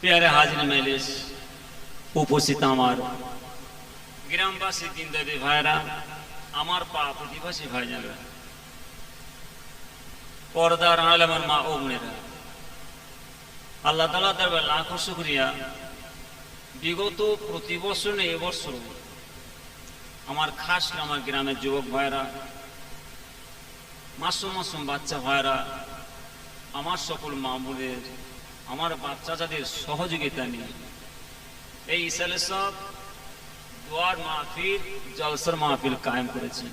प्यारे हाजिर मेलिस উপস্থিত আমার গ্রামবাসী দিনদারি ভাইরা, আমার পা প্রতিবাসী ভাইজানরা, পর্দার আলেমের মা ও বোনেরা, আল্লাহ তাআলা দরবারে লাখো শুকরিয়া। বিগত প্রতি বছর এবছর আমার খাস আমার গ্রামের যুবক ভাইরা, মাসুম মাসুম বাচ্চা ভাইরা, আমার সকল মা বোনের, আমার বাচ্চা যাদের সহযোগিতা নিয়ে এই ইসালে সব দোয়ার মাহফিল, জলসার মাহফিল কায়েম করেছেন।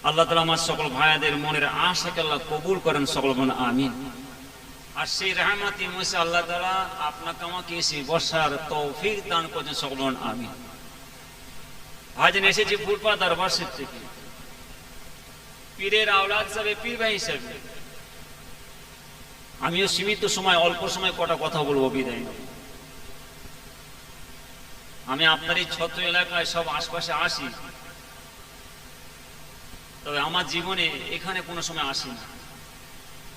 আল্লাহ তাআলা আমার সকল ভাইদের মনের আশাকে আল্লাহ কবুল করেন, সকল বলেন আমিন। আর সেই রহমতি মুসে আল্লাহ তাআলা আপনাকে আমাকে এসে বসার তৌফিক দান করেন, সকল বলেন আমিন। ভাইজান এসেছি ফুলপা দরবার শরীফ থেকে, পীরের আওলাদ হিসাবে, পীর ভাই হিসাবে। আমিও সীমিত সময়, অল্প সময় কটা কথা বলবো, বিদায় নেব। আমি আপনার এই ছোট এলাকায় সব আশপাশে আসি, তবে আমার জীবনে এখানে কোনো সময় আসি না,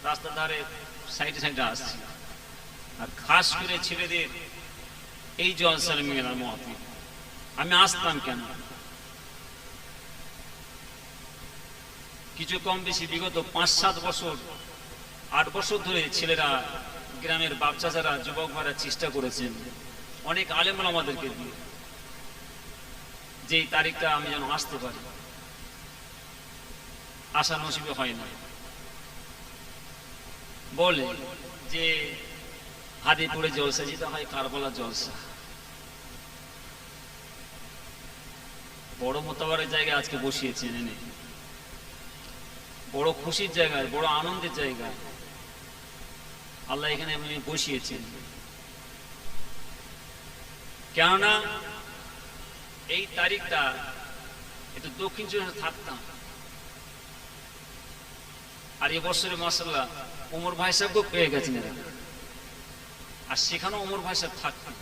রাস্তার ধারে সাইডে সাইডে আসছি। আর খাস করে ছেলেদের এই জলসার মেলা মাহফিল আমি আসতাম কেন? কিছু কম বেশি বিগত 5-7 বছর, 8 বছর ধরে ছেলেরা, গ্রামের বাচ্চা যারা, যুবক ভাইরা চেষ্টা করেছেন অনেক আলেম ওলামাদেরকে দিয়ে যে এই তারিখটা আমি যেন আসতে পারি, আশা নসিবে হয় না। বলে যে হাদিপুরে জলসা যেতে হয়, কারবালা জলসা, বড় মোতাবারের জায়গায় আজকে বসিয়েছেন এনে, বড় খুশির জায়গায়, বড় আনন্দের জায়গায় আল্লাহ এখানে বসিয়েছেন। কেননা এই তারিখটা একটু দক্ষিণ চব্বিশ থাকতাম, আর এবছরে মাশাআল্লাহ ওমর ভাই সাহেবকে পেয়ে গেছেন এরা, আর সেখানেও ওমর ভাই সাহেব থাকতেন।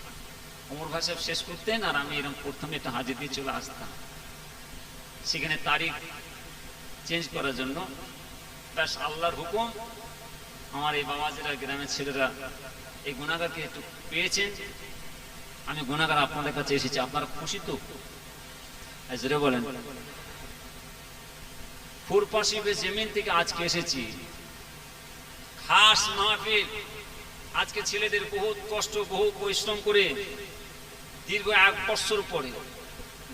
ওমর ভাই সাহেব শেষ করতেন আর আমি এরকম প্রথমে একটা হাজির দিয়ে চলে আসতাম সেখানে তারিখ চেঞ্জ করার জন্য। ব্যাস আল্লাহর হুকুম, আমার এই বাবাজিরা, গ্রামের ছেলেরা এই গুনাহগারকে একটু পেয়েছেন। আমি গুনাহগার আপনাদের কাছে এসেছি, আপনারা খুশি তো? জোরে বলেন। ফুরপাশিবে জমিন থেকে আজকে এসেছি, খাস মাহফিল। আজকে ছেলেদের বহুত কষ্ট, বহু পরিশ্রম করে দীর্ঘ 1 বছর পরে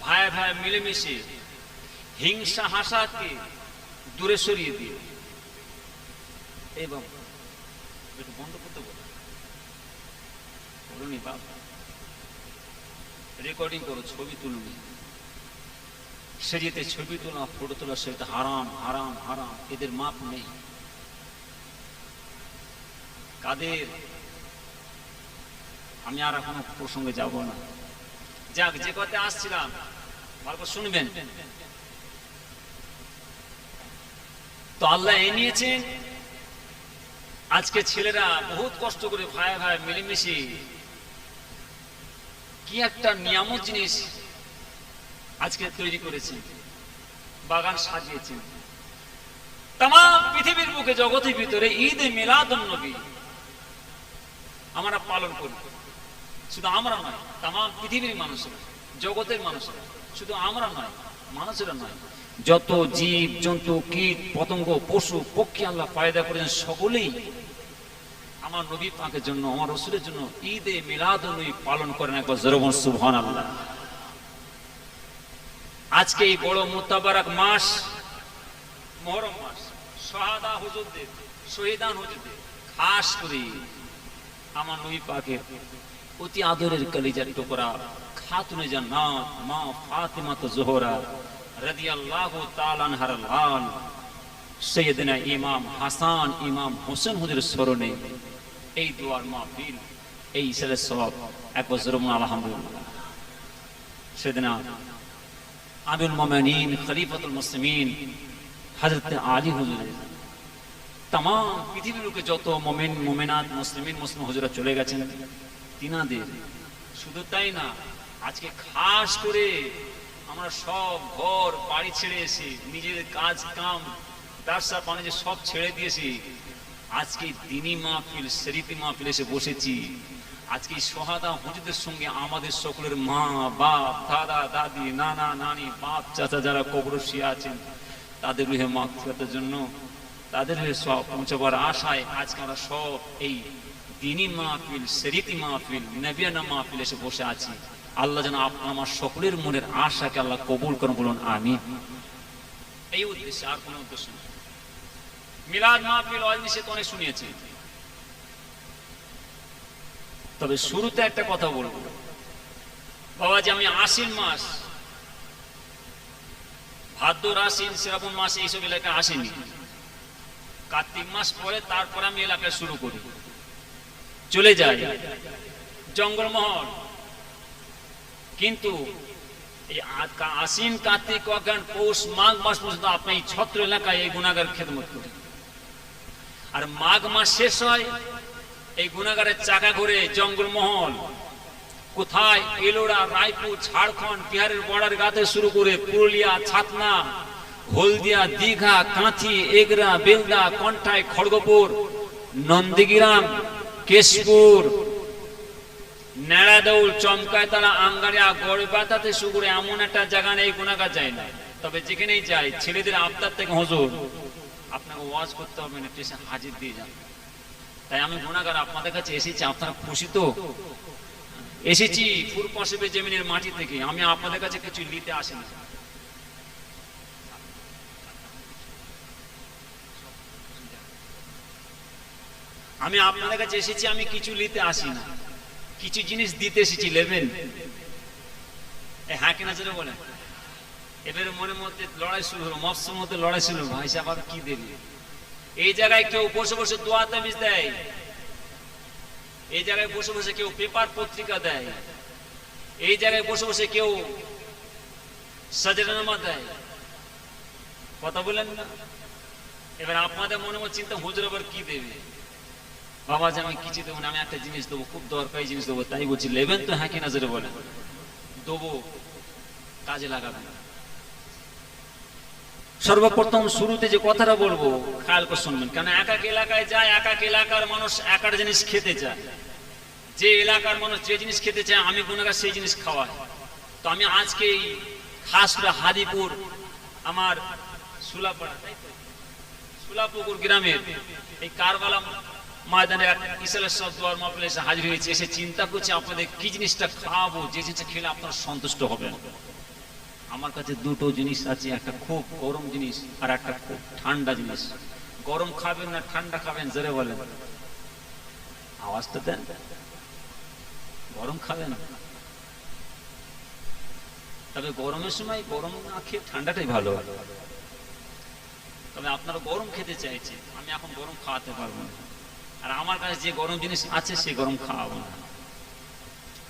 ভাই ভাই মিলেমিশে হিংসা হাসাকে দূরে সরিয়ে দিয়ে, এই বাবা একটু বন্ধ করতে বলুনি বাবা, রেকর্ডিং করো, ছবি তুলুনি। সেজেতে ছবি তোলা, ফটো তোলা সেটা হারাম, হারাম, হারাম, এদের মাপ নেই। কাদের, আমি আর এখনো প্রসঙ্গে যাব না। যাক, যে কথা আসছিলাম ভালো করে শুনবেন। তো আল্লাহ এ নিয়েছেন আজকে ছেলেরা বহুত কষ্ট করে ভাই ভাই মিলেমিশে কি একটা নিয়ামত জিনিস আজকে তৈরি করেছেন, বাগান সাজিয়েছেন। তাম পৃথিবীর বুকে, জগতের ভিতরে ঈদ এ মিলাদুন নবী আমরা পালন করি। শুধু আমরা নয়, তাম পৃথিবীর মানুষেরা, জগতের মানুষেরা, শুধু আমরা নয়, মানুষেরা নয়, যত জীব জন্তু, কীট পতঙ্গ, পশু পক্ষী আল্লাহ পয়দা করেছেন, সকলেই আমার নবী পাকের জন্য, আমার রাসূলের জন্য ঈদ এ মিলাদুন নবী পালন করেন। একবার জোরে বলুন সুবহানাল্লাহ। আজকে এই বড় মুতাবারক মাস, মুহররম মাস, শাহাদা হুজুরদের, শহীদান হুজুরদের, খাস করে আমার নবী পাকের অতি আদরের কলিজার টুকরা খাতুনে জান্নাত মা ফাতিমা জোহরা রাদিয়াল্লাহু তাআলা আনহার লাল সাইয়েদনা ইমাম হাসান, ইমাম হোসেন হুজুরের স্মরণে এই দোয়ার মাহফিল, এই ইসলামের সওয়াব। একবার জোরে বলুন আলহামদুলিল্লাহ। সাইয়েদনা আমিরুল মুমিনিন, খলিফাতুল মুসলিমিন হযরত আলী হুজুর, তাম পৃথিবীর লোকে যত মুমিন মুমিনাত, মুসলিমিন মুসলিম হুজুরা চলে গেছেন, তিনাদের শুধু তাই না, আজকে খাস করে আমরা সব ঘর বাড়ি ছেড়ে এসে, নিজের কাজ কাম, ব্যবসা বাণিজ্য সব ছেড়ে দিয়েছি, আজকে দিনী মাহফিল, শরীফি মাহফিল এসে বসেছি। আজকে সোহাদা হুজুরদের সঙ্গে আমাদের সকলের মা, বাপ, দাদা, দাদি, নানা, নানি, বাপ, চাচা যারা কবরে শুয়ে আছেন, তাদের রুহে মাগফিরাতের জন্য, তাদের রুহে সওয়াব পৌঁছাবার আশায় আজকে আমরা সব এই দিনী মাহফিল, শরীফি মাহফিল, নবিয়ানা মাহফিল এসে বসে আছি। আল্লাহ যেন আমার সকলের মনের আশাকে আল্লাহ কবুল করুন, বলুন আমিন। এই উদ্দেশ্যে, আর কোনো উদ্দেশ্য নেই। মিলাদ মাহফিল ওয়াজ নিষেধ অনেক শুনিয়েছি, তবে শুরুতে একটা কথা বলবো বাবাজি, আমি আশ্বিন মাস, ভাদ্র, আশ্বিন, শ্রাবণ মাস এইসব এলাকায় আসেনি। কার্তিক মাস পরে তারপর আমি এলাকায় শুরু করি, চলে যাই জঙ্গলমহল। কিন্তু এই আশ্বিন, কার্তিক, অঘ্রাণ, পৌষ, মাঘ মাস পর্যন্ত আপনি এই ছত্র এলাকায় এই গুনাহগার খেদমত করি। আর মাঘ মাস শেষ হয়, এই গুনাহগারের চাকা ঘুরে জঙ্গলমহল কোথায়, এলোরা, রায়পুর, ঝাড়খণ্ড, বিহারের বর্ডার গাতে শুরু করে পুরুলিয়া, ছাতনা, হলদিয়া, দীঘা, কাঁথি, এগরা, বেলদা, কন্টাই, খড়গপুর, নন্দীগ্রাম, কেশপুর, নেড়াদৌল, চমকাইতলা, আঙ্গারিয়া, গড়বাতাতে শুরু করে এমন একটা জায়গা নেই গুনাহগার যায় না। তবে যেখানেই যাই ছেলেদের আবদার থেকে, হুজুর আপনাকে ওয়াজ করতে হবে না, এসে হাজির দিয়ে যান। তাই আমি গুনাহগার আপনাদের কাছে এসেছি, আপনারা খুশি তো? এসেছি ফুরপাশে জমিনের মাটি থেকে, আমি আপনাদের কাছে কিছু নিতে আসি না। আমি আপনাদের কাছে এসেছি, আমি কিছু নিতে আসি না, কিছু জিনিস দিতে এসেছি, নেবেন? হ্যাঁ কিনা যেটা বলেন। এবারে মনের মধ্যে লড়াই শুরু হলো, মফসের মধ্যে লড়াই শুরু হলো, ভাই সাহেব আর কি দেবে? এই জায়গায় কেউ বসে বসে দোয়া তাবিজ দেয়, এই জায়গায় বসে বসে কেউ পেপার পত্রিকা দেয়, এই জায়গায় বসে বসে কেউ সাজরানামা দেয়। কথা বলেন না? এবার আপনাদের মনে মনে চিন্তা, হুজুর আবার কি দেবে? বাবা যে আমি কিছু দেবো না, আমি একটা জিনিস দেবো, খুব দরকারি জিনিস দেবো। তাই বলছি নেবেন তো? হ্যাঁ কিনা যেটা বলেন। দেবো, কাজে লাগাবেন। সর্বপ্রথম শুরুতে যে কথাটা বলবো খেয়াল করে শুনবেন, কেন এক এক এলাকায় যায়, এক এক এলাকার মানুষ এক এক জিনিস খেতে চায়। যে এলাকার মানুষ যে জিনিস খেতে চায়, আমি গুনাহগার সেই জিনিস খাওয়াই। তো আমি আজকে খাস করে হাদিপুর, আমার সুলাপুকুর গ্রামের এই কারবালা ময়দানে ইসলাম দোয়ার মাহফিলে এসে হাজির হয়েছে। এসে চিন্তা করছি আপনাদের কি জিনিসটা খাওয়াবো, যে জিনিসটা খেলে আপনারা সন্তুষ্ট হবেন। আমার কাছে দুটো জিনিস আছে, একটা খুব গরম জিনিস আর একটা খুব ঠান্ডা জিনিস। গরম খাবেন না ঠান্ডা খাবেন জোরে বলেন, আওয়াজটা দেন। গরম খাবেন, তবে গরমের সময় গরম না খেয়ে ঠান্ডাটাই ভালো। তবে আপনারা গরম খেতে চাইছে, আমি এখন গরম খাওয়াতে পারবো না। আর আমার কাছে যে গরম জিনিস আছে সে গরম খাওয়াবো না,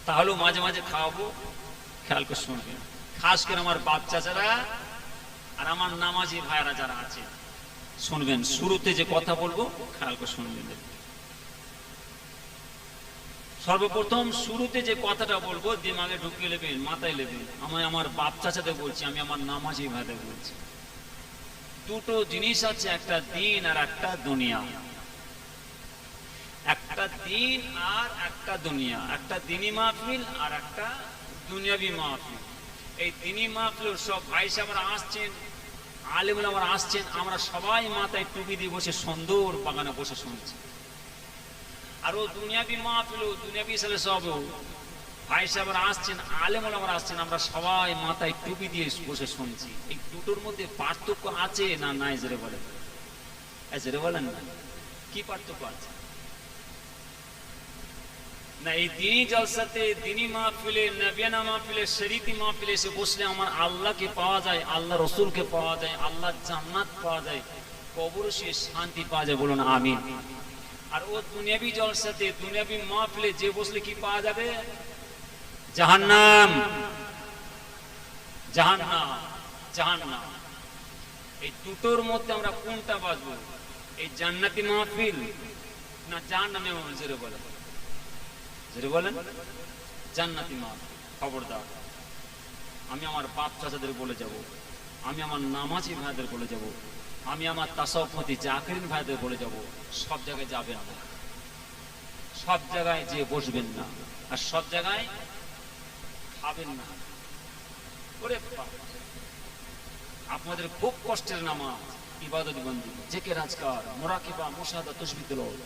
তাহলেও মাঝে মাঝে খাওয়াবো। খেয়াল করে শুনবেন, খাস করে আমার বাপ চাচারা আর আমার নামাজি ভাইরা যারা আছে শুনবেন। শুরুতে যে কথা বলবো খেয়াল করে শুনবেন। সর্বপ্রথম শুরুতে যে কথাটা বলবো দিমাগে ঢুকিয়ে নেবেন, মাথায় নেবেন। আমি আমার বাপ চাচাদের বলছি, আমি আমার নামাজি ভাইদের বলছি। দুটো জিনিস আছে, একটা দিন আর একটা দুনিয়া। একটা দিন আর একটা দুনিয়া, একটা দিনী মাহফিল আর একটা দুনিয়াবি মাহফিল। এই দিনী মাহফিল সব ভাই সাহেবরা আসছেন, আলেম ওলামারা আসছেন, আমরা সবাই মাথায় টুপি দিয়ে বসে সুন্দর বাগানে বসে শুনছি। আর ও দুনিয়াবি মাহফিল, দুনিয়াবি হিসাবে সব ভাই সাহেবরা আসছেন, আলেম ওলামারা আসছেন, আমরা সবাই মাথায় টুপি দিয়ে বসে শুনছি। এই দুটোর মধ্যে পার্থক্য আছে না নাই জোরে বলেন? জোরে বলেন না, কি পার্থক্য আছে? না এই দিনী জলসাতে, দিনী মাহফিলে, নবিয়ানা মাহফিলে, শরীফি মাহফিলে এসে বসলে আমার আল্লাহকে পাওয়া যায়, আল্লাহ রসুলকে পাওয়া যায়, আল্লাহ জান্নাত পাওয়া যায়, কবরে শুয়ে শান্তি পাওয়া যায়, বলুন আমিন। আর ও দুনিয়াবি জলসাতে, দুনিয়াবি মাহফিলে যে বসলে কি পাওয়া যাবে? জাহান্নাম, জাহান্নাম, জাহান্নাম। এই দুটোর মধ্যে আমরা কোনটা বাঁচবো? এই জান্নাতি মাহফিল না জাহান্নামে? জোরে বলেন, জোরে বলেন। জান্নাতি মাহফিল। খবরদার, আমি আমার বাপ চাচাদের বলে যাব, আমি আমার নামাজি ভাইদের বলে যাব, আমি আমার তাসাউফমতি জাকিরিন ভাইদের বলে যাব, সব জায়গায় যাবেন না, সব জায়গায় যে বসবেন না, আর সব জায়গায় খাবেন না। ওরে বাবা, আপনাদের খুব কষ্টের নামাজ, ইবাদত বন্দি, জিকির আজকার, মুরাকিবা, মুশাহাদা, তাসবিহ তেলাওয়াত,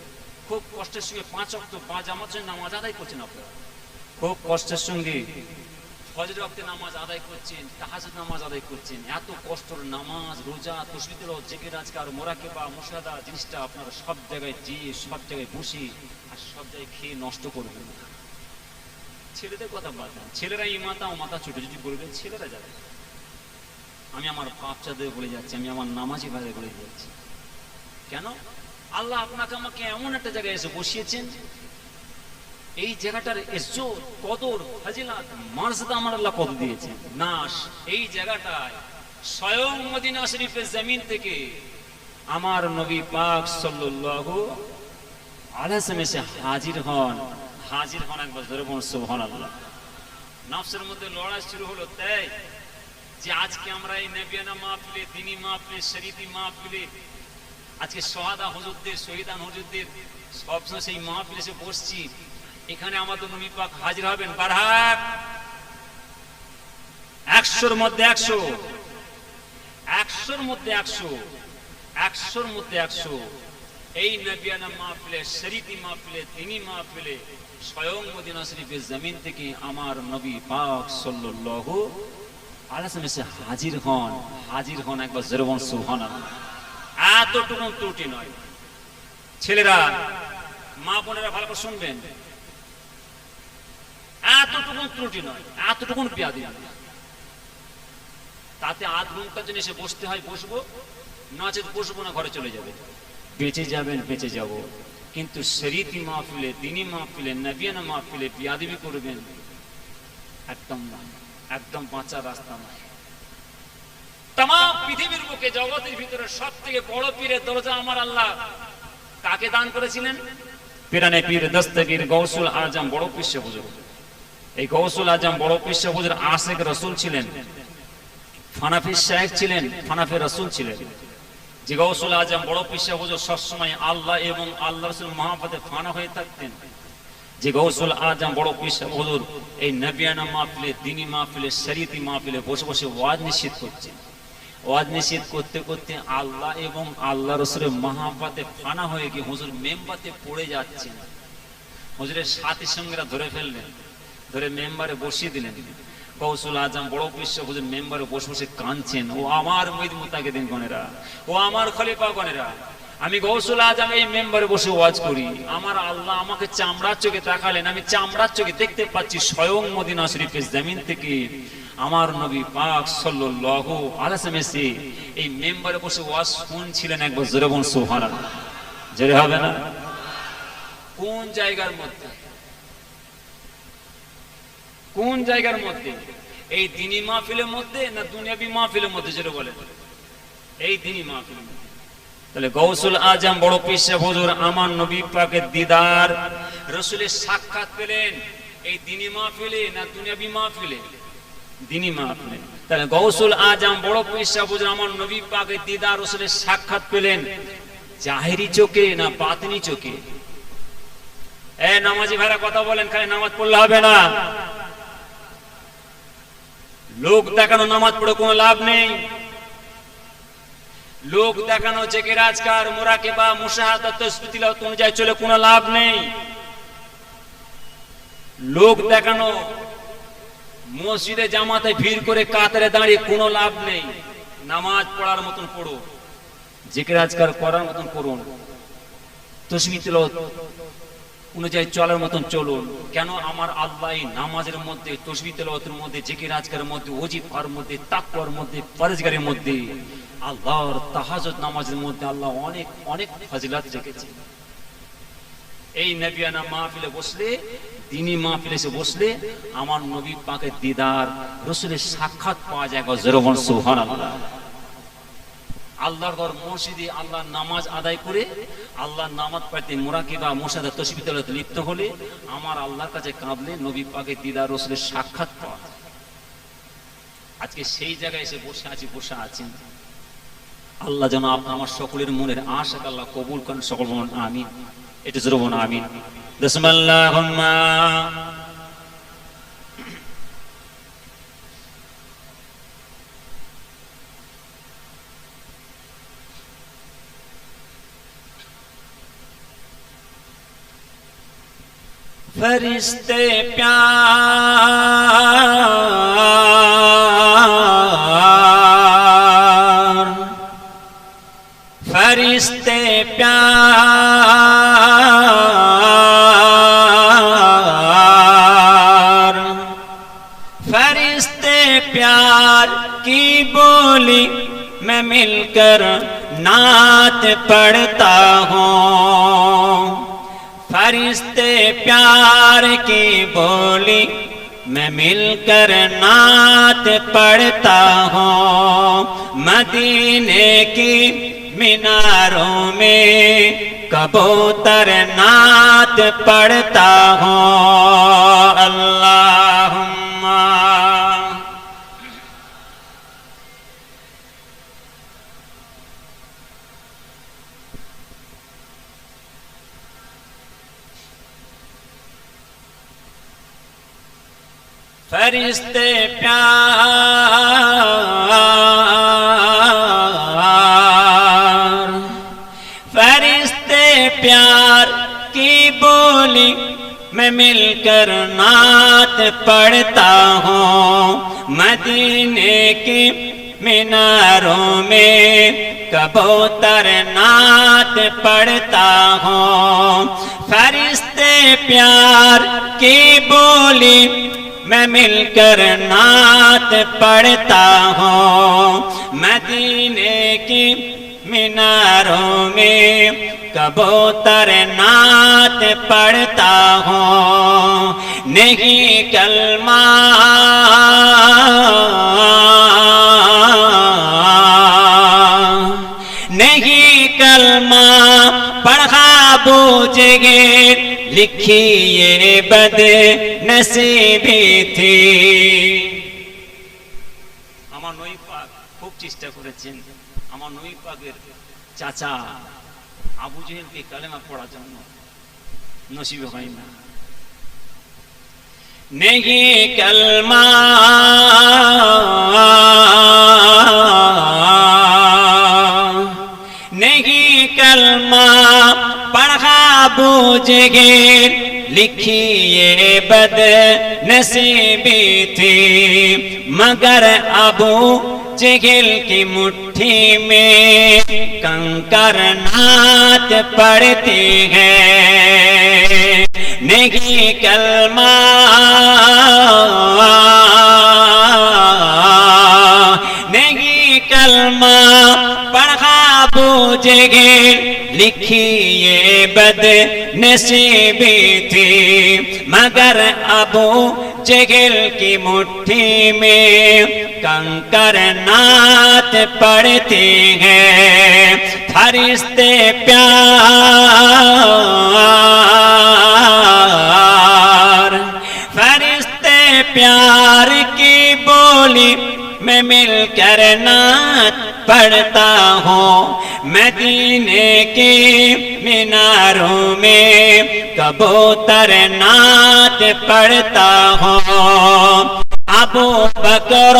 খুব কষ্টের সঙ্গে 5 ওয়াক্ত বা জামাতের নামাজ আদায় করছেন আপনারা, খুব কষ্টের সঙ্গে ফজরের ওয়াক্তে নামাজ আদায় করছেন, তাহাজ্জুদ নামাজ আদায় করছেন। এত কষ্টের নামাজ, রোজা, তাসবিহ তেলাওয়াত, জিকির আজকার, মুরাকিবা, মুশাহাদা জিনিসটা আপনারা সব জায়গায় যেয়ে, সব জায়গায় বসে আর সব জায়গায় খেয়ে নষ্ট করবেন না। ছেলেদের কথা বাদ দেন, ছেলেরা এই মাথা ও মাথা ছুটোছুটি করবে, ছেলেরা যাবে। আমি আমার বাচ্চাদের বলে যাচ্ছি, আমি আমার নামাজি ভাইদের বলে যাচ্ছি, কেন আল্লাহ আপনাকে আমাকে এমন একটা জায়গায় এসে বসিয়েছেন, এই জায়গাটার ইজ্জত, কদর, ফাজিলাত, মর্যাদা আমার আল্লাহ কত দিয়েছেন। নাস এই জায়গাটায় স্বয়ং মদিনা শরীফের জমিন থেকে আমার নবী পাক সাল্লাল্লাহু আলাইহি ওয়াসাল্লাম এসে হাজির হন। একবার জোরে বলুন সুবহানাল্লাহ। নফসের মধ্যে লড়াই শুরু হলো, তাই যে আজকে আমরা এই নবিয়ানা মাহফিলে, দ্বীনি মাহফিলে, শরীফি মাহফিলে, আজকে সোহাদা হুজুরদের, শহীদান হুজুরদের সবসময় সেই মাহফিলে এসে বসছি। এখানে আমাদের নবী পাক হাজির হবেন বারহাক, 100-র মধ্যে 100, 100-র মধ্যে 100, 100-র মধ্যে 100। এই নবিয়ানা মাহফিলে, শরীফি মাহফিলে, দ্বীনি মাহফিলে স্বয়ং মদিনা শরীফের জমিন থেকে আমার নবী পাক সাল্লাল্লাহু আলাইহি ওয়াসাল্লাম এসে হাজির হন। একবার জোরে বলুন সুবহানাল্লাহ। এতটুকু ত্রুটি নয়। ছেলেরা, মা বোনেরা ভালো করে শুনবেন, এতটুকু ত্রুটি নয়, এতটুকু বেয়াদবি। তাতে আধ ঘন্টার জন্য এসে বসতে হয়, বসবো, নচেত বসবো না, ঘরে চলে যাবে। বেঁচে যাবেন, বেঁচে যাব, কিন্তু শরীফি মাহফিলে, দ্বীনি মাহফিলে, নবিয়ানা মাহফিলে বেয়াদবি করবেন, একদম না, একদম বাঁচার রাস্তা নয়। तमाम পৃথিবীর বুকে, জগতের ভিতরে সবথেকে বড় পীরের দরজা আমার আল্লাহ কাকে দান করেছিলেন? পীরানে পীর দস্তগীর গৌসুল আজম বড় পীর সাহেব হুজুর। এই গৌসুল আজম বড় পীর সাহেব হুজুর আশিক রাসূল ছিলেন, ফানাফি শাইখ ছিলেন, ফানাফি রাসূল ছিলেন। যে গৌসুল আজম বড় পীর সাহেব হুজুর সবসময় আল্লাহ এবং আল্লাহ রাসূল মহব্বতে ফানা হয়ে থাকতেন। যে গৌসুল আজম বড় পীর সাহেব হুজুর এই নবিয়ানা মাহফিলে, দ্বীনি মাহফিলে, শরীয়তি মাহফিলে বসে বসে ওয়াজ নিষেধ করছেন। ওয়াজ নিষেধ করতে করতে আল্লাহ এবং আল্লাহ রাসূলের মহব্বতে ফানা হয়ে গিয়ে হুজুর মেম্বারে পড়ে যাচ্ছেন। হুজুরের সাথী সঙ্গীরা ধরে ফেললেন, ধরে মেম্বারে বসিয়ে দিলেন। গৌসুল আজম বড় পীর সাহেব হুজুর মেম্বারে বসে বসে কাঁদছেন, ও আমার মুরিদ মুতাকিদিন গণেরা, ও আমার খলিফা গণেরা, আমি গৌসুল আজম এই মেম্বারে বসে ওয়াজ করি, আমার আল্লাহ আমাকে চামড়ার চোখে তাকালেন, আমি চামড়ার চোখে দেখতে পাচ্ছি স্বয়ং মদিনা শরীফের জমিন থেকে আমার নবী পাক সাল্লাল্লাহু আলাইহি ওয়াসাল্লাম এসে এই মেম্বারে বসে ওয়াজ শুনছিলেন। একবার জোরে বলুন সুবহানাল্লাহ। জোরে হবে না? কোন জায়গার মধ্যে, কোন জায়গার মধ্যে? এই দ্বীনি মাহফিলের মধ্যে না দুনিয়াবি মাহফিলের মধ্যে? জোরে বলেন। এই দ্বীনি মাহফিলের মধ্যে। তাহলে গৌসুল আজম বড় পীর সাহেব হুজুর আমার নবী পাকের দিদার, রাসূলের সাক্ষাৎ পেলেন এই দ্বীনি মাহফিলে না দুনিয়াবি মাহফিলে? দ্বীনি মাহফিলে। তাহলে গৌসুল আজম বড় পীর সাহেব হুজুর আমার নবী পাকের দিদার, রাসূলের সাক্ষাৎ পেলেন জাহেরি চোখে না বাতিনি চোখে? এ নামাজি ভাইরা কথা বলেন, খালি নামাজ পড়লে হবে না। লোক দেখানো নামাজ পড়ে কোনো লাভ নেই। লোক দেখানো জিকির আজকার, মুরাকিবা, মুশাহাদা, তাসবিহ তিলাওয়াত অনুযায়ী চলে কোনো লাভ নেই। লোক দেখানো মসজিদে জামাতে ভিড় করে কাতারে দাঁড়িয়ে কোনো লাভ নেই। নামাজ পড়ার মতন পড়ো, জিকির আজকার করার মতন করুন, তাসবিহ তিলাওয়াত অনুযায়ী চলার মতন চলুন। কেন? আমার আল্লাহ এই নামাজের মধ্যে, তাসবিহ তিলাওয়াতের মধ্যে, জিকির আজকারের মধ্যে, ওজিফার মধ্যে, তাকওয়ার মধ্যে, পরহেজগারির মধ্যে, আল্লাহর তাহাজ্জুদ নামাজের মধ্যে আল্লাহ অনেক অনেক ফজিলত রেখেছে। এই নবিয়ানা মাহফিলে বসলে, দ্বীনি মাহফিলে এসে বসলে আমার নবী পাকের দিদার, রাসূলের সাক্ষাৎ পাওয়া যায়। জোরে বলুন সুবহানাল্লাহ। আল্লাহর ঘর মসজিদে আল্লাহর নামাজ আদায় করে, আল্লাহর নামাজ পড়তে, মুরাকিবা, মুশাহাদা, তাসবিহ তিলাওয়াতে লিপ্ত হলে, আমার আল্লাহর কাছে কাঁদলে নবী পাকের দিদার, রাসূলের সাক্ষাৎ পাওয়া যায়। আজকে সেই জায়গায় এসে বসে আছি, আল্লাহ যেন আপনার আমার সকলের মনের আশাকে আল্লাহ কবুল করেন, সকল বলুন আমিন। এটা জোরে বলুন আমিন। বিসমিল্লাহুম্মা फरिश्ते प्यार, फरिश्ते प्यार, फरिश्ते प्यार की बोली मैं मिलकर नात पढ़ता हूँ। फरिश्ते प्यार की बोली मैं मिलकर नात पढ़ता हूँ। मदीने की मीनारों में कबूतर नात पढ़ता हूँ। अल्लाहुम्मा फरिश्ते प्यार, फरिश्ते प्यार की बोली मैं मिलकर नात पढ़ता हूँ। मदीने की मीनारों में कबूतर नात पढ़ता हूँ। फरिश्ते प्यार की बोली मैं मिलकर नात पढ़ता हूँ। मदीने की मीनारों में कबूतर नात पढ़ता हूँ। नहीं कलमा नहीं कलमा पढ़ा बूझगे लिखी ये बद नसीबी थी। আমার নবী পাক খুব চেষ্টা করেছেন আমার নবী পাকের চাচা আবু জেহেলকে কালেমা পড়ার জন্য, নসিব হয় না। नहीं कलमा नहीं कलमा पढ़ा बूझगे लिखी ये बद नसीबी थी। मगर अबू जहल की मुट्ठी में कंकर नात पड़ती है। नहीं कलमा नहीं कलमा पढ़ा बूझगे लिखी ये बद नसीबी थी। मगर अबू जहल की मुट्ठी में कंकर नात पड़ती है। फरिश्ते प्यार, फरिश्ते प्यार की बोली मैं मिलकर नात पढ़ता हूँ। मदीने की मीनारों में कबूतर नात पढ़ता हूँ। अबू बकर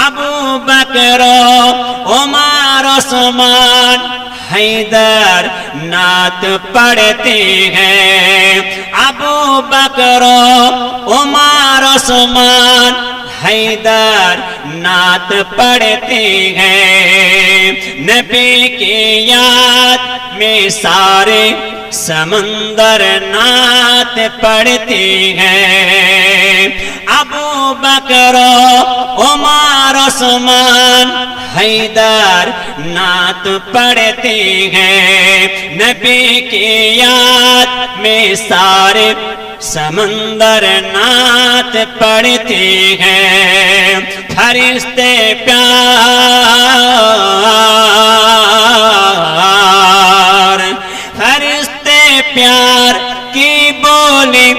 अबू बकर उमर उस्मान हैदर नात पढ़ते हैं। अबू बकर उमर उस्मान हैदर नात पढ़ते हैं। नबी की याद में सारे समंदर नात पढ़ते हैं। अबू बकर उमर उस्मान हैदर नात पढ़ते हैं। नबी की याद में सारे समंदर नात पढ़ते हैं। फरिश्ते प्यार, फरिश्ते प्यार की बोली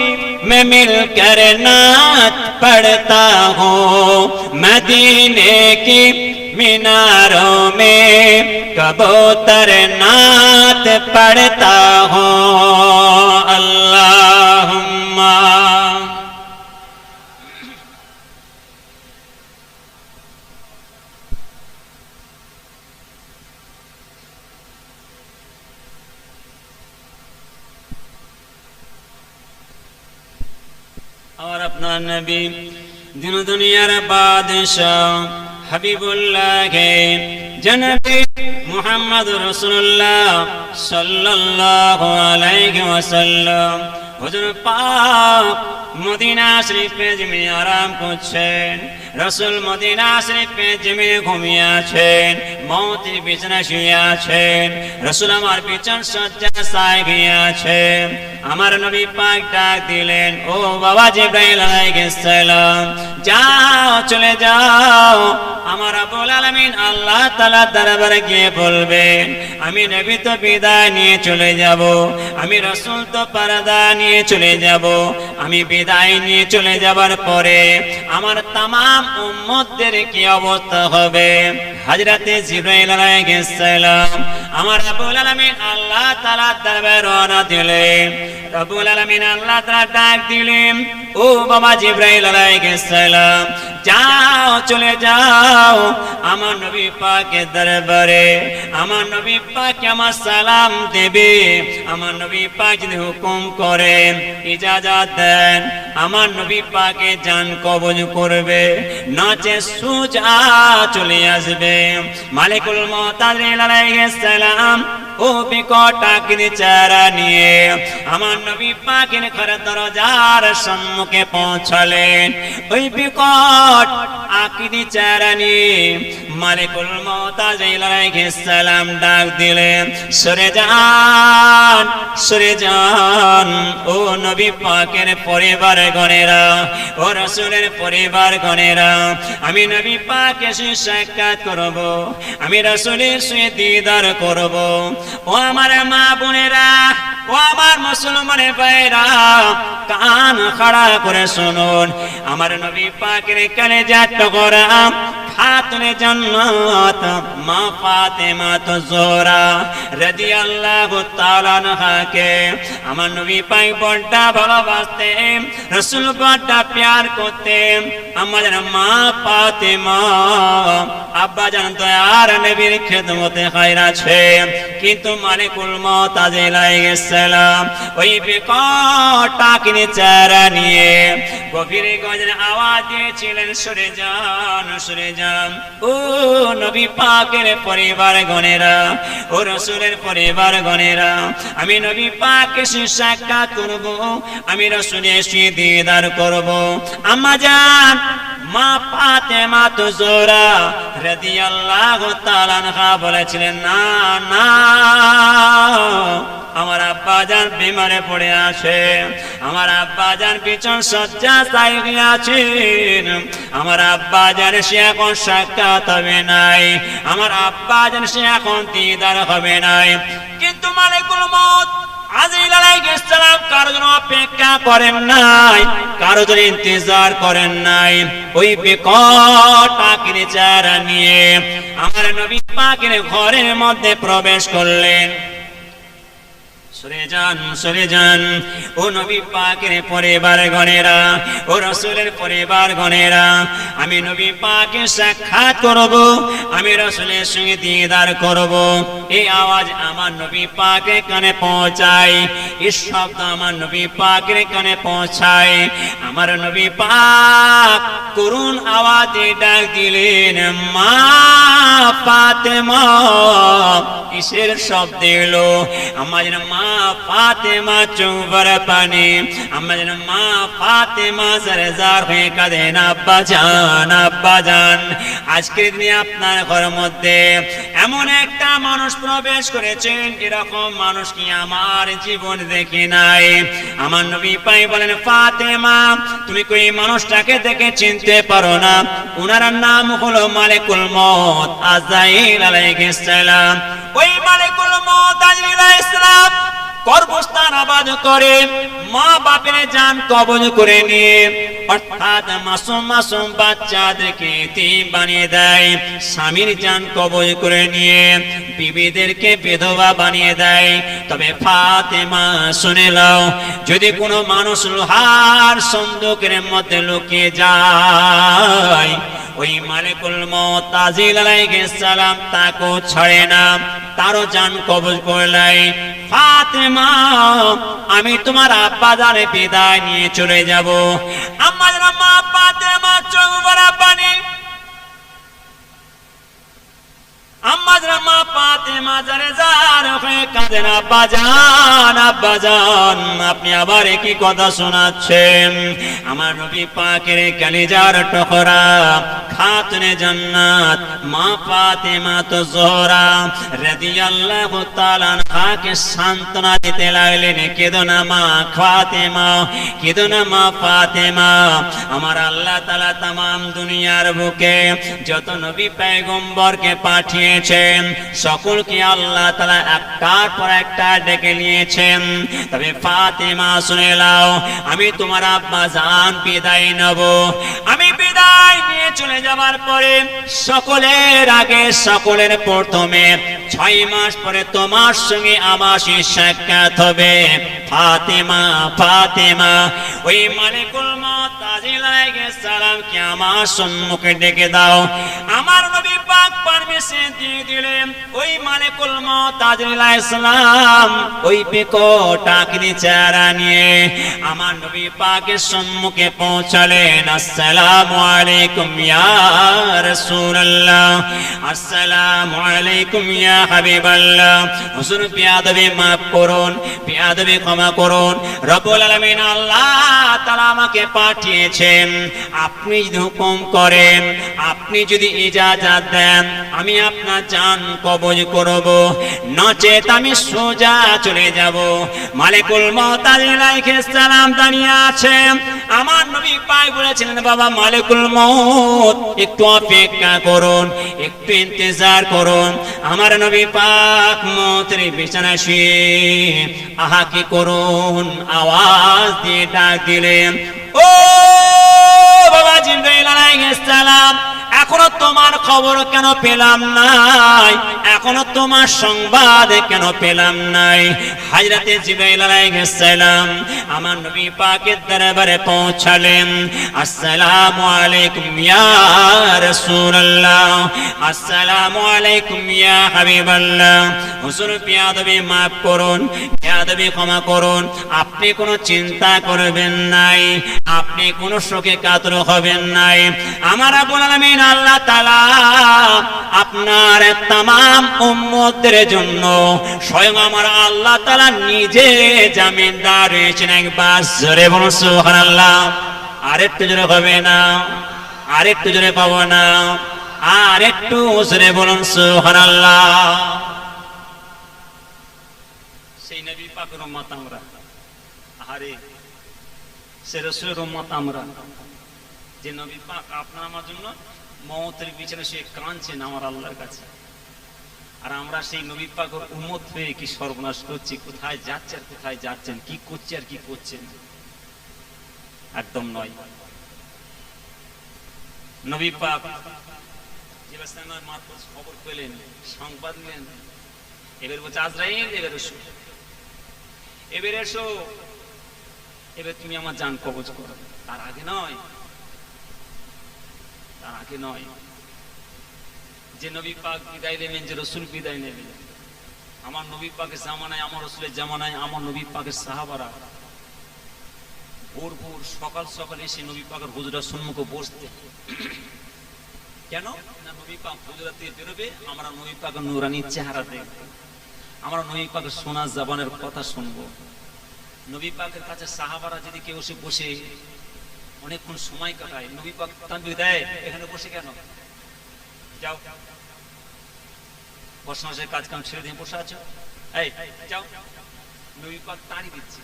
मैं मिलकर नात पढ़ता हूँ मदीने की मीनारों में कबूतर नात पढ़ता हूँ अल्लाहुम्मा। और अपना नबी दिन दुनियार बादशाह हबीबुल्लाह के जनबी मुहम्मद रसूलुल्लाह सल्लल्लाहु अलैहि वसल्लम हुजूर पाक मदीना शरीफ में जमीन आराम করছেন রাসূল মদিনা শরীফে জমিনে ঘুমিয়ে আছেন মওতের বিছানায় শুয়ে আছেন রাসূল আমার বিছান শয্যায় গিয়ে আছেন আমার নবী পাক ডাক দিলেন ও বাবা জিবরাইল আলাইহিস সালাম যাও চলে যাও আমার রব্বুল আলামিন আল্লাহ তাআলা দরবারে গিয়ে বলবেন আমি নবী তো বিদায় নিয়ে চলে যাব আমি রাসূল তো পরদা নিয়ে চলে যাব আমি বিদায় নিয়ে চলে যাবার পরে আমার तमाम উম্মতদের কি অবস্থা হবে হযরতে জিবরাইল আলাইহিস সালাম আমার রব্বুল আলামিন আল্লাহ তাআলা দরবারে রওনা দিলেন রব্বুল আলামিন আল্লাহ তাআলা ডাক দিলেন ও বাবা জিবরাইল আলাইহিস সালাম যাও চলে যাও আমার নবী পাকের দরবারে আমার নবী পাক আমার সালাম দেবে আমার নবী পাক যদি হুকুম করেন ইজাজত দেন আমার নবী পাকে জান কবজ করবে নাচে সুজা চলে আসবে মালিকুল মউত আলাইহিস সালাম ও বিকট আকৃতি চেহারা নিয়ে আমার নবী পাকের ঘরের দরজার সম্মুখে পৌঁছালেন ওই বিকট আকৃতি চেহারা নিয়ে মালিকুল মউত আলাইহিস সালাম ডাক দিলেন সরে যান ও নবী পাকের পরিবার গণেরা ও রাসূলের পরিবার গণেরা আমি নবী পাকের সাথে সাক্ষাৎ করব আমি রাসূলের সাথে দিদার করব ও আমার মা বোনেরা ও আমার মুসলমান ভাইরা কান খাড়া করে শুনুন আমার নবী পাকের কলেজা টুকরা খাতুনে জান্নাত মা ফাতেমা জোহরা রাদিয়াল্লাহু তাআলা আনহাকে আমার নবী পাক বড় ভালোবাসতেন রাসূল বড় প্যার করতেন আমাদের মা ফাতেমা আব্বা জান দয়ার নবীর খেদমতে খায়রা আছে কিন্তু মালিকুল মউত আলাইহিস সালাম ওই বিকট আকৃতি চেহারা নিয়ে গভীর গজরে আওয়াজ দিয়েছিলেন সরে যান ও নবী পাকের পরিবার গণেরা ও রাসূলের পরিবার গণেরা আমি নবী পাকের সাথে সাক্ষাৎ করব আমি রাসূলের সাথে দিদার করব আম্মা জান মা ফাতেমা জোহরা রাদিয়াল্লাহু তাআলা আনহা বলেছিলেন না না আমার আব্বা জান বিমারে পড়ে আছে আমার আব্বা জান বিছান শয্যায় গিয়ে আছেন আমার আব্বা জান সে এখন সাক্ষাৎ হবে নাই আমার আব্বা জান সে এখন দিদার হবে নাই কিন্তু মালিকুল মউত আযরাইল আলাইহিস সালাম কারো জন্য অপেক্ষা করেন নাই কারো জন্য ইন্তজার করেন নাই ওই বিকট আকৃতি চেহারা নিয়ে আমার নবী পাকের ঘরের মধ্যে প্রবেশ করলেন সরে যান ও নবী পাকের পরিবার গণেরা ও রাসূলের পরিবার গণেরা আমি নবী পাকের সাক্ষাৎ করব আমি রাসূলের সঙ্গে দিদার করব এই আওয়াজ আমার নবী পাকের কানে পৌঁছায় এই শব্দ আমার নবী পাকের কানে পৌঁছায় আমার নবী পাক করুণ আওয়াজে ডাক দিলেন মা ফাতেমা কিসের শব্দ এলো আমার মা ফাতেমা চৌবার পানি আমার মা ফাতেমা সরজার হয়ে কাঁদেন আব্বা জান আজকের দিনে আপনার ঘরের মধ্যে এমন একটা মানুষ প্রবেশ করেছেন এরকম মানুষ কি আমার জীবন দেখি নাই আমার নবী পাই বলেন ফাতেমা তুমি কই মানুষটাকে দেখে চিনতে পারো না ওনার নাম হলো মালিকুল মউত আজরাইল আলাইহিস সালাম ওই মালিকুল মউত আজরাইল আলাইহিস সালাম কর্মস্থান আবাদ করে মা বাপের জান কবজ করে নিয়ে, অর্থাৎ মাসুম মাসুম বাচ্চাদেরকে এতিম বানিয়ে দেয়, স্বামীর জান কবজ করে নিয়ে বিবিদেরকে বিধবা বানিয়ে দেয়। তবে ফাতেমা শুনে নাও, যদি কোনো মানুষ লোহার সন্দুকের মধ্যে লুকিয়ে যায়, ওই মালিকুল মউত তাজিল আলাইহিস সালাম তাকে ছাড়ে না, তারও জান কবজ করে নেয়। ফাতেমা, আমি তোমার আব্বা জানে বিদায় নিয়ে চলে যাব। আমার মা ফাতেমা চোখ ভরা পানি, আমার মা ফাতেমা জানে যার হয়ে কাঁদেন, আব্বাজান আব্বাজান আপনি আবার একই কথা শোনাচ্ছেন। আমার নবী পাকের কলিজার টুকরা খাতুনে জান্নাত মা ফাতেমা তো জোহরা রাদিয়াল্লাহু তাআলা আনহাকে সান্ত্বনা দিতে লাগলেন, কেঁদো না মা ফাতেমা, কেঁদো না মা ফাতেমা। আমার আল্লাহ তাআলা তামাম দুনিয়ার বুকে যত নবী পয়গম্বরকে পাঠিয়েছেন, সকলকে আল্লাহ তাআলা একটার পর একটা ডেকে নিয়েছেন। তবে ফাতেমা শুনে নাও, আমি তোমার আব্বা জান বিদায় নেব। আমি বিদায় নিয়ে চলে যাবার পরে সকলের আগে সকলের প্রথমে 6 মাস পরে তোমার সঙ্গে আমার সাক্ষাৎ হবে। ফাতেমা ফাতেমা, ওই মালিকুল মউত তাজিল আলাইহিস সালামকে আমার সম্মুখে ডেকে দাও। আমার নবী পাক পারমিশন দিয়ে দিলেন। ওই মালিকুল মউত তাজিল আলাইহিস সালাম ওই বিকট আকৃতির চেহারা নিয়ে আমার নবী পাকের সম্মুখে পৌঁছালেন। আসসালামু আলাইকুম ইয়া রাসূলুল্লাহ, আসসালামু আলাইকুম ইয়া হাবিবাল্লাহ। হুজুর বিয়াদবি মাফ করুন, বিয়াদবি ক্ষমা করুন। রব্বুল আলামিন আল্লাহ তাআলা আমাকে পাঠিয়েছেন, আপনি যদি হুকুম করেন, আপনি যদি ইজাজত দেন, আমি আপনার জান কবজ করব, নচেত আমি সোজা চলে যাব। মালিকুল মউত আলাইহিস সালাম দাঁড়িয়ে আছেন। আমার নবী পাক বলেছিলেন, বাবা মালিকুল মউত একটু অপেক্ষা করুন, একটু ইন্তজার করুন। আমার নবী পাক মউতের বিছানায় শুয়ে আহাকে করুন আওয়াজ দিয়ে ডাক দিলেন, ও বাবা জিবরাইল আলাইহিস সালাম, এখনো তোমার খবর কেন পেলাম নাই? এখনো তোমার সংবাদ কেন পেলাম নাই? হযরতে জিবরাইল আলাইহিস সালাম আমার নবী পাকের দরবারে পৌঁছালেন। আসসালামু আলাইকুম ইয়া রাসূলুল্লাহ, আসসালামু আলাইকুম ইয়া হাবিবাল্লাহ। হুজুর বিয়াদবি মাফ করুন, বিয়াদবি ক্ষমা করুন। আপনি কোনো চিন্তা করবেন নাই, আপনি কোনো শোকে কাতর হবেন নাই। আমার রব্বুল আলামিন আল্লাহ তাআলা আপনার तमाम উম্মতের জন্য স্বয়ং আমার আল্লাহ তাআলা নিজে জামিনদার রয়েছেন। একবার জোরে বলুন সুবহানাল্লাহ। আরেকটু জোরে হবে না, আরেকটু জোরে পাবো না, আরেকটু জোরে বলুন সুবহানাল্লাহ। সেই নবী পাকের উম্মত আমরা, আরে সে রাসূলের উম্মত আমরা, যে নবী পাক আপনার আমার জন্য মওতের বিছানায় শুয়ে কাঁদছেন আমার আল্লাহর কাছে। আর আমরা সেই নবী পাকের উম্মত হয়ে কি সর্বনাশ করছি, কোথায় যাচ্ছে আর কোথায় যাচ্ছেন, কি করছে আর কি করছেন, একদম নয়। নবী পাক জিবরাইলের মারফত খবর পেলেন, সংবাদ নিলেন, এবার বলছে আজরাইল এবার এসো, এবার এসো, এবার তুমি আমার জান কবজ করো। তার আগে নয়, তার আগে নয়। যে নবী পাক বিদায় নেবেন, যে রাসূল বিদায় নেবেন, আমার নবী পাকের জামানায়, আমার রাসূলের জামানায় আমার নবী পাকের সাহাবারা ভোর ভোর সকাল সকাল এসে নবী পাকের হুজরার সম্মুখে বসতে। কেন না, নবী পাক হুজরাত থেকে বেরোবে, আমরা নবী পাকের নূরানী চেহারা দেখব, আমরা নবী পাকের সোনার জবানের কথা শুনবো। নবী পাকের কাছে সাহাবারা যদি কেউ এসে বসে অনেকক্ষণ সময় কাটায়, নবী পাক তানবীহ দেয়, এখানে বসে কেন, যাও বসে কাজ কাম ছেড়ে দিয়ে বসে আছো, এই যাও। নবী পাক তাড়ি দিচ্ছে,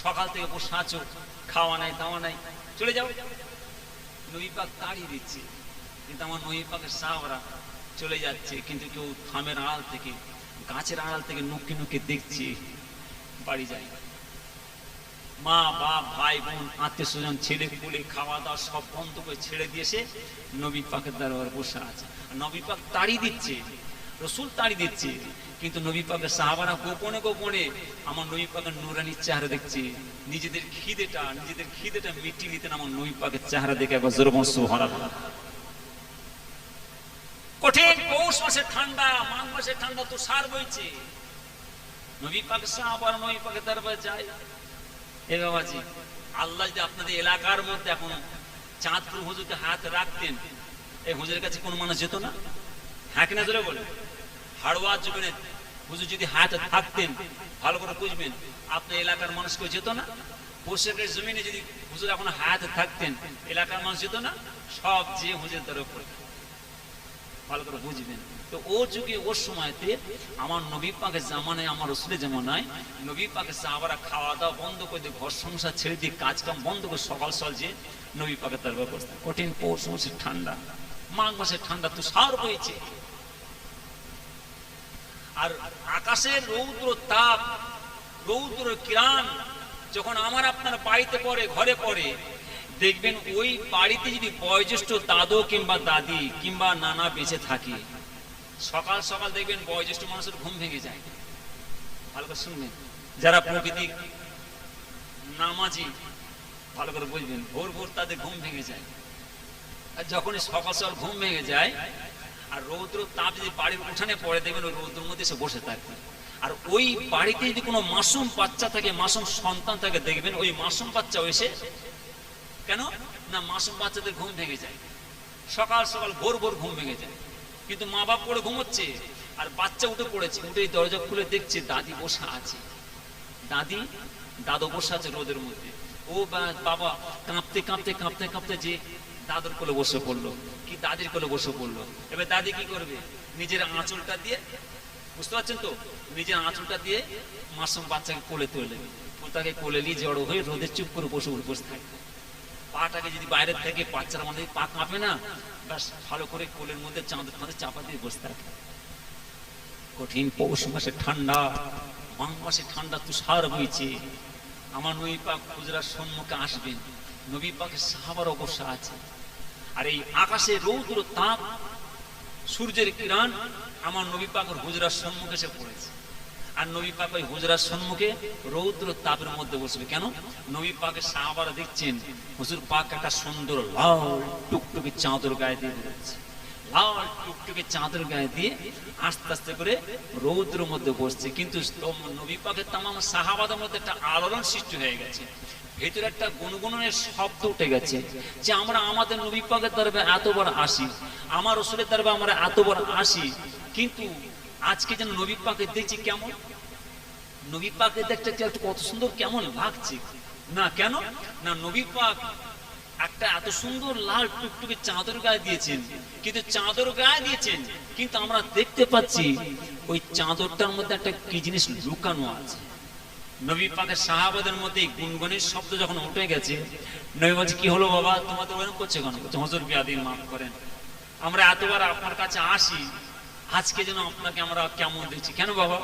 সকাল থেকে বসে আছো, খাওয়া নাই দাওয়া নাই, চলে যাও। নবী পাক তাড়ি দিচ্ছে, কিন্তু আমার নবী পাকের সাহাবারা চলে যাচ্ছে, কিন্তু কেউ থামের আড়াল থেকে, গাছের আড়াল থেকে নুকি নুকি দেখছি, বাড়ি যায়। মা বাপ ভাই বোন আত্মীয় স্বজন ছেলে পুলে খাওয়া দাওয়া সব বন্ধ করে ছেড়ে দিয়েছে নবী পাকের দরবারে বসে আছে। নবী পাক তাড়ি দিচ্ছে, রসুল তাড়ি দিচ্ছে, কিন্তু নবী পাকের সাহাবারা গোপনে গোপনে আমার নবী পাকের নুরানি চেহারা দেখছে। নিজেদের খিদেটা মিটিয়ে নিতেন আমার নবী পাকের চেহারা দেখে। একবার জোরে বলুন সুবহানাল্লাহ। কঠিন পৌষ মাসের ঠান্ডা, মাঘ মাসের ঠান্ডা, তো সার বইছে। নবী পাকের সাহাবারা নবী পাকের দরবারে যায়। এ বাবাজি, আল্লাহ যদি আপনাদের এলাকার মধ্যে এখন চাঁদপুর হুজুরকে হাত রাখতেন, এই হুজুরের কাছে কোনো মানুষ যেত না? হ্যাঁ কিনা জোরে বলে। হাড়োয়া জমিনে হুজুর যদি হাত থাকতেন, ভালো করে বুঝবেন, আপনার এলাকার মানুষ কেউ যেত না? পোশাকের জমিনে যদি হুজুর এখন হাত থাকতেন, এলাকার মানুষ যেত না? সব যে হুজুর দরবার পড়ে। ভালো করে বুঝবেন। তো ও যুগে ওর সময়তে আমার নবী পাকের জামানায়, আমার রসুলের জামানায় নবী পাকের সাহাবারা খাওয়া দাওয়া বন্ধ করে দিয়ে, ঘর সংসার ছেড়ে দিয়ে, কাজ কাম বন্ধ করে সকাল সকাল যে নবী পাকের দরবার বসতেন। কঠিন পৌষ মাসের ঠান্ডা, মাঘ মাসের ঠান্ডা, তো সার বইছে। আর আকাশের রৌদ্র তাপ, রৌদ্র কিরণ যখন আমার আপনার বাড়িতে পড়ে, ঘরে পড়ে, দেখবেন ওই বাড়িতে যদি বয়োজ্যেষ্ঠ দাদু কিংবা দাদি কিংবা নানা বেঁচে থাকে, সকাল সকাল দেখবেন বয়োজ্যেষ্ঠ মানুষের ঘুম ভেঙে যায়। ভালো করে শুনবেন, যারা প্রকৃতি নামাজি, ভালো করে বুঝবেন, ভোর ভোর তাদের ঘুম ভেঙে যায়। আর যখনই সকাল সকাল ঘুম ভেঙে যায় আর রৌদ্র তাপ যদি বাড়ির উঠানে পড়ে, দেখবেন ওই রৌদ্রের মধ্যে এসে বসে থাকে। আর ওই বাড়িতে যদি কোনো মাসুম বাচ্চা থাকে, মাসুম সন্তান থাকে, দেখবেন ওই মাসুম বাচ্চা এসে, কেন না মাসুম বাচ্চাদের ঘুম ভেঙে যায়, সকাল সকাল ভোর ভোর ঘুম ভেঙে যায়। কিন্তু মা বাপ পড়ে ঘুমোচ্ছে আর বাচ্চা উঠে পড়েছে, উঠে দরজা খুলে দেখছে দাদি বসা আছে, দাদু বসে আছে রোদের মধ্যে। ও বাবা কাঁপতে কাঁপতে কাঁপতে কাঁপতে যে দাদুর কোলে বসে পড়লো, কি দাদির কোলে বসে পড়লো। এবার দাদি কি করবে? নিজের আঁচলটা দিয়ে, বুঝতে পারছেন তো, নিজের আঁচলটা দিয়ে মাসুম বাচ্চাকে কোলে তুলে, তাকে কোলে নিয়ে জড়ো হয়ে রোদে চুপ করে বসে বসে থাকবে। পাটাকে যদি বাইরের থেকে বাচ্চারা মধ্যে পা কাঁপে না, ব্যাস ভালো করে কোলের মধ্যে চাঁদের ফাঁদে চাপা দিয়ে বসে থাকে। কঠিন পৌষ মাসে ঠান্ডা, মাঘ মাসে ঠান্ডা, তুষার বইছে। আমার নবী পাক হুজরার সম্মুখে আসবেন, নবী পাকের সাহাবার অবস্থা আছে। আর এই আকাশে রৌদ্র তাপ, সূর্যের কিরণ আমার নবী পাকের হুজরার সম্মুখে এসে পড়েছে। আর নবী পাক ওই হুজরার সম্মুখে রৌদ্র তাপের মধ্যে বসবে। কেন? নবী পাকের সাহাবারা দেখছেন হুজুর পাক একটা সুন্দর লাল টুকটুকে চাদর গায়ে দিয়ে বেরোচ্ছে, লাল টুকটুকে চাদর গায়ে দিয়ে আস্তে আস্তে করে রৌদ্রের মধ্যে বসছে। কিন্তু নবী পাকের তামাম সাহাবাদের মধ্যে একটা আলোড়ন সৃষ্টি হয়ে গেছে, ভেতরে একটা গুনগুনের শব্দ উঠে গেছে যে আমরা আমাদের নবী পাকের দরবারে এতবার আসি, আমার রাসূলের দরবারে আমরা এতবার আসি, কিন্তু আজকে যেন নবী পাকে দেখছি কেমন, নবী পাকে দেখতে একটু কত সুন্দর কেমন লাগছে না। কেন না, নবী পাক একটা এত সুন্দর লাল টুকটুকে চাদর গায়ে দিয়েছেন, কিন্তু চাদর গায়ে দিয়েছেন, কিন্তু আমরা দেখতে পাচ্ছি ওই চাদরটার মধ্যে একটা কি জিনিস লুকানো আছে। নবী পাকের সাহাবাদের মধ্যে গুনগুনের শব্দ যখন উঠে গেছে, নবী বলছে কি হলো বাবা, তোমাদের ওরকম করছে কেন? বলছে হুজুর বিয়াদিন মাফ করেন, আমরা এতবার আপনার কাছে আসি, আজকে যেন আপনাকে আমরা কেমন দেখছি। কেন বাবা?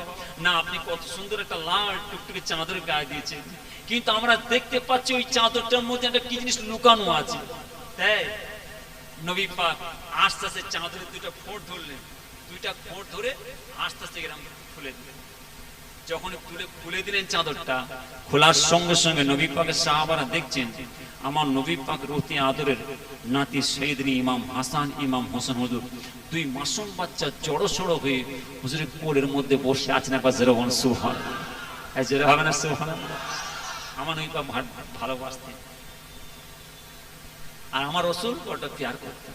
না, আপনি কত সুন্দর একটা লাল টুকটুকে চাদর গায়ে দিয়েছেন, কিন্তু আমরা দেখতে পাচ্ছি ওই চাদরটার মধ্যে একটা কি জিনিস লুকানো আছে। তাই নবী পাক আস্তে আস্তে চাদরের দুইটা ফোঁট ধরলেন, দুইটা ফোঁট ধরে আস্তে আস্তে এরকম খুলে দিলেন। যখন খুলে দিলেন চাদরটা, খোলার সঙ্গে সঙ্গে নবী পাকের সাহাবারা দেখছেন আমার নবী পাকের অতি আদরের নাতি সৈয়দনি ইমাম হাসান, ইমাম হোসেন হুজুর, দুই মাসুম বাচ্চা জড়ো সড়ো হয়ে হুজুরের কোলের মধ্যে বসে আছেন। একবার যেরকম সুবহানাল্লাহ, জোরে হবে না সুবহানাল্লাহ? আমার নবী পাক ভালোবাসতেন আর আমার রাসূল ওটা প্যার করতেন।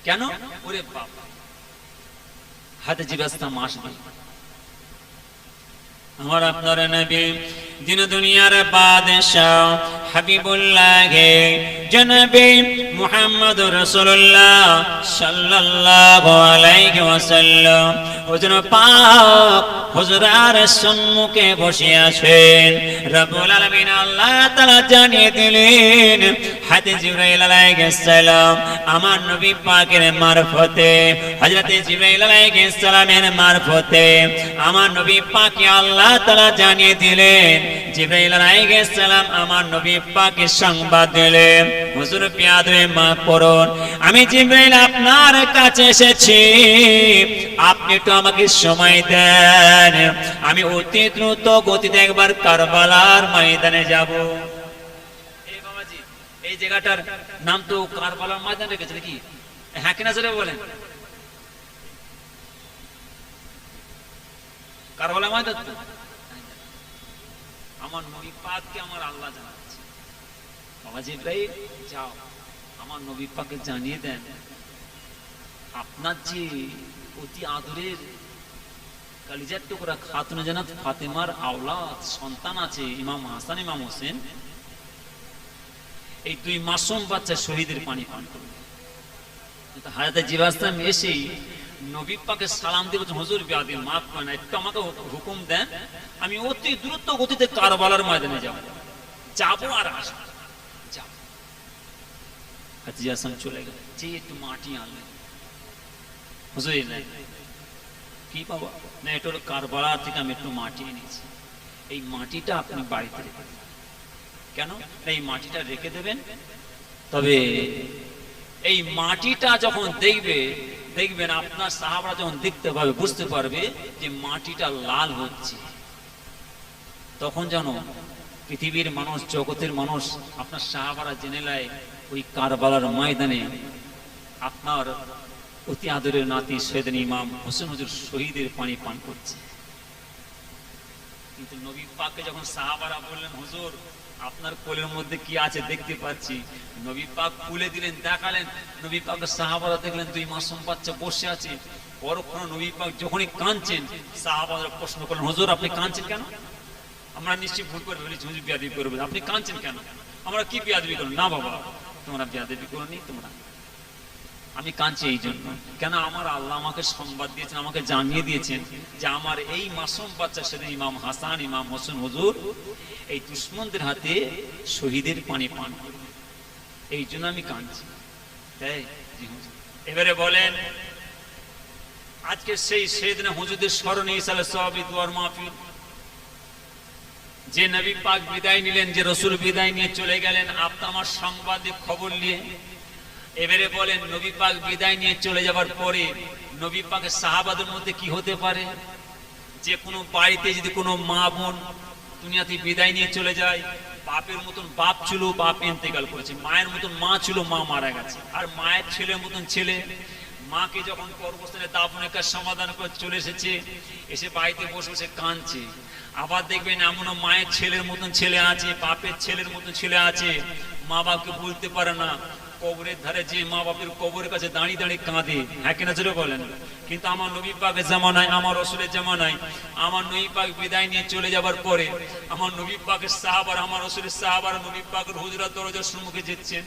কেন? ওরে বাপ, হাতে জিবাস্তা মাস নেই। আমার আপনার নবী দিন দুনিয়ার বাদশাহ হাবিবুল্লাহ জনাবে মুহাম্মদুর রাসূলুল্লাহ সাল্লাল্লাহু আলাইহি ওয়াসাল্লাম হুজুর পাক হুজুরের সম্মুখে বসে আছেন। রব্বুল আলামিন আল্লাহ তাআলা জানিয়ে দিলেন হাতে জিবরাইল আলাইহিস সালাম আমার নবী পাকের মারফতে, হযরতে জিবরাইল আলাইহিস সালামের মারফতে আমার নবী পাককে আল্লাহ তাআলা জানিয়ে দিলেন জিবরাইল আলাইহিস সালাম আমার নবী পাককে সংবাদ দিলেন, হুজুর পিয়াদে মা পড়ুন, আমি জিবরাইল আপনার কাছে এসেছি, আপনি একটু আমাকে সময় দেন, আমি অতি দ্রুত গতিতে একবার কারবালার ময়দানে যাব। এই বাবাজি এই জায়গাটার নাম তো কারবালার ময়দান রেখেছে নাকি? হ্যাঁ কিনা জোরে বলেন। কারবালার ময়দান তো আমার নবী পাককে আমার আল্লাহ জানাচ্ছে, বাবা জিবরাইল যাও আমার নবী পাককে জানিয়ে দেন আপনার যে অতি আদরের কালিজার টুকরা খাতুনে জান্নাত ফাতেমার আওলাদ সন্তান আছে ইমাম হাসান ইমাম হোসেন, এই দুই মাসুম বাচ্চা শহীদের পানি পান করবে। হাজরত জিবাস্তাম এসে নবী পাকে সালাম দিয়ে বলছেন, হুজুর বিয়াদি মাফ করেন, একটু আমাকে হুকুম দেন, আমি অতি দ্রুত গতিতে কারবালার ময়দানে যাব, যাবো আর আসবো, যাব। হাজরত চলে গেল, যে একটু মাটি আনলেন, হুজুর নাই কি বাবা, না এটা হলো কারবালা থেকে আমি একটু মাটি এনেছি, এই মাটিটা আপনি বাড়িতে রেখে দেবেন। কেন? এই মাটিটা রেখে দেবেন, তবে এই মাটিটা যখন দেখবেন আপনার সাহাবারা যখন দেখতে পাবে, বুঝতে পারবে যে মাটিটা লাল হচ্ছে, তখন যেন পৃথিবীর মানুষ জগতের মানুষ আপনার সাহাবারা জেনে নেয় ওই কারবালার ময়দানে আপনার অতি আদরের নাতি সৈয়দ ইমাম হোসেন হুজুর শহীদের পানি পান করছে। কিন্তু নবী পাককে যখন সাহাবারা বললেন, হুজুর আপনার কোলের মধ্যে কি আছে দেখতে পাচ্ছি, নবী পাক খুলে দিলেন, দেখালেন, নবী পাক সাহাবারা দেখলেন দুই মাসুম বাচ্চা বসে আছে। পরক্ষণ নবী পাক যখনই কাঁদছেন, সাহাবারা প্রশ্ন করলেন, হুজুর আপনি কাঁদছেন কেন? আমরা নিশ্চয়ই ভুল করে ফেলেছি, হুজুর বিয়াদবি করবে, আপনি কাঁদছেন কেন? আমরা কি বিয়াদবি করলাম? না বাবা তোমরা বিয়াদবি করনি, তোমরা, আমি কাঁদছি এই জন্য, কেন আমার আল্লাহ আমাকে সংবাদ দিয়েছেন, আমাকে জানিয়ে দিয়েছেন যে আমার এই মাসুম বাচ্চা সেদিন ইমাম হাসান ইমাম হোসেন হুজুর এই দুশমনদের হাতে শহীদের পানি পান করবে, এই জন্য আমি কাঁদছি। তাই এবারে বলেন, আজকে সেই সেদিন হুজুরদের স্মরণে ইসালে সওয়াবি দুয়ার মাহফিল, যে নবী পাক বিদায় নিলেন, যে রসুল বিদায় নিয়ে চলে গেলেন, আপনার আমার সংবাদে খবর নিয়ে, এবারে বলেন নবী পাক বিদায় নিয়ে চলে যাবার পরে নবী পাকের সাহাবাদের মধ্যে কি হতে পারে? যে কোনো বাড়িতে যদি কোনো মা বোন দুনিয়াতে বিদায় নিয়ে চলে যায়, বাপের মতন বাপ ছিল, বাপ ইন্তেকাল করেছে, মায়ের মতন মা ছিল, মা মারা গেছে, আর মায়ের ছেলের মতন ছেলে মাকে যখন কর্মস্থানে দাফনের কাজ সমাধান করে চলে এসেছে, এসে বাড়িতে বসে বসে কাঁদছে। আবার দেখবেন এমনও মায়ের ছেলের মতন ছেলে আছে, বাপের ছেলের মতন ছেলে আছে, মা বাপকে বলতে পারে না, কবরের ধারে যে মা বাপের কবরের কাছে দাঁড়িয়ে দাঁড়িয়ে কাঁদে। হ্যাঁ কিনা জোরে বলেন। কিন্তু আমার নবী পাকের জামানায়, আমার রসুলের জামানায়, আমার নবী পাক বিদায় নিয়ে চলে যাবার পরে আমার নবী পাকের সাহাবারা, আমার রসুলের সাহাবারা নবী পাকের হুজরার দরজার সম্মুখে যেচ্ছেন,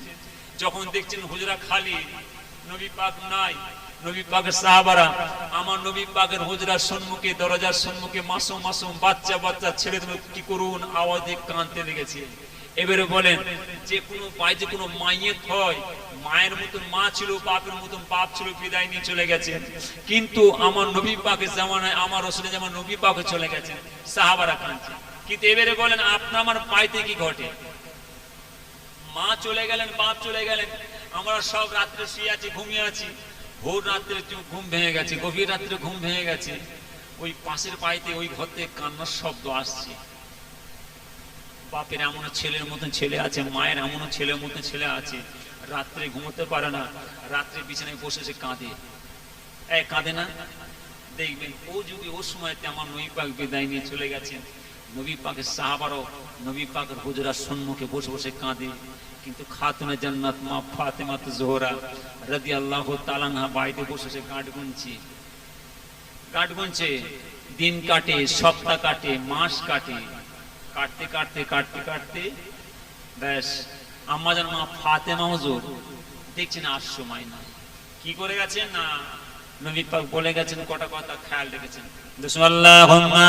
যখন দেখছেন হুজরা খালি, নবী পাক নাই, নবী পাকের সাহাবারা আমার নবী পাকের হুজরার সম্মুখে, দরজার সম্মুখে মাসুম মাসুম বাচ্চা বাচ্চা ছেলেদের কি করুন আওয়াজে কাঁদতে লেগেছে। এবারে বলেন, যে কোনো বাড়িতে কোনো মাইয়েত হয়, মায়ের মতন মা ছিল, বাপের মতন বাপ ছিল, বিদায় নিয়ে চলে গেছে, কিন্তু আমার নবী পাকের জামানায়, আমার রসুলের জামানায় নবী পাকে চলে গেছেন, সাহাবারা কাঁদছে। কিন্তু এবারে বলেন আপনার আমার বাড়িতে কি ঘটে? মা চলে গেলেন, বাপ চলে গেলেন, আমরা সব রাত্রে শুয়ে আছি, ঘুমিয়ে আছি, ভোর রাত্রে ঘুম ভেঙে গেছে, গভীর রাত্রে ঘুম ভেঙে গেছে, ওই পাশের বাড়িতে ওই ঘর থেকে কান্নার শব্দ আসছে। বাপের এমন ছেলের মতন ছেলে আছে, মায়ের এমন ছেলের মতন ছেলে আছে, রাত্রে ঘুমোতে পারে না, রাত্রে বিছানায় বসে সে কাঁদে। কাঁদে না? দেখবেন ও যুগে ও সময়তে আমার নবী পাক বিদায় নিয়ে চলে গেছেন, নবী পাকের সাহাবারও নবী পাকের হুজরার সম্মুখে বসে বসে কাঁদে। কিন্তু খাতুনে জান্নাত মা ফাতেমা জোহরা রাদিয়াল্লাহু তাআলা আনহা বাড়িতে বসে বসে গাঁট গুনছে, দিন কাটে, সপ্তাহ কাটে, মাস কাটে, কাটতে কাটতে কাটতে কাটতে ব্যাস আম্মাজান মা ফাতেমা হুজুর দেখছেন আর সময় না, কি করে গেছেন না, নবী পাক বলে গেছেন কটা কথা খেয়াল রেখেছেন, আল্লাহুম্মা